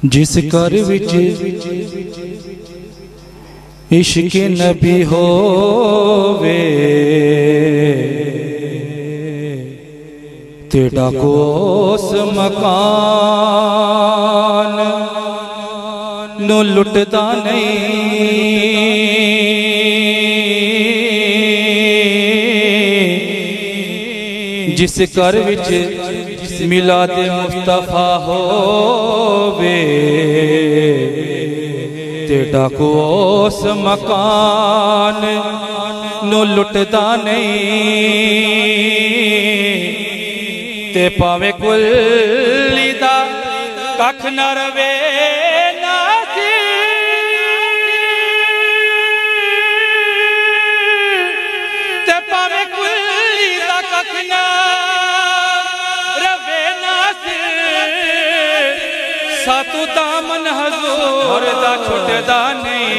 जिस घर विच इश्क नबी होवे तेरा कोस मकान नु लुटदा नहीं। जिस घर विच मिलादे मुस्तफा होवे तेरा कोस मकान नु लुटदा नहीं। ते पावे कुल्ली दा कख न रवे नासी ते पावे कुल्ली दा कख न रवे नासी। सातू दामन हजूर दा छुटदा नहीं।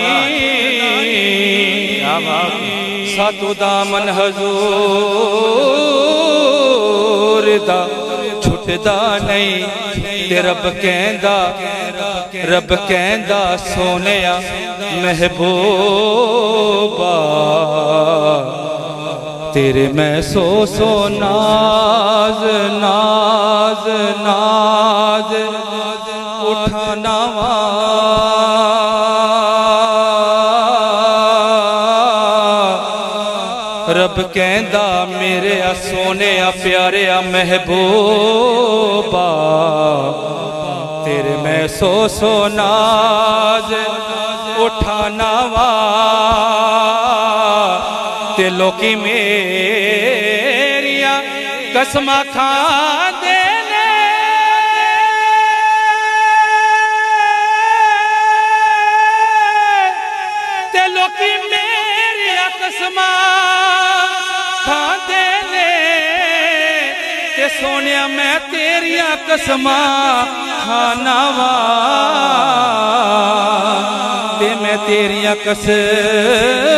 सातू दामन हजूर दा छुटदा नहीं। ते रब कहंदा सोनिया महबूबा तेरे मैं सो नाज नाज नाज उठाना वा। रब कहंदा मेरे सोने प्यारे महबूबा तेरे मैं सो नाज उठाना वा। ते लोकी मेरिया कसमां खांदे ने ते लोकी मेरिया कसमां खांदे ने। ते सोनिया मैं तेरिया कसमां खाना वा। ते मैं तेरिया कसमां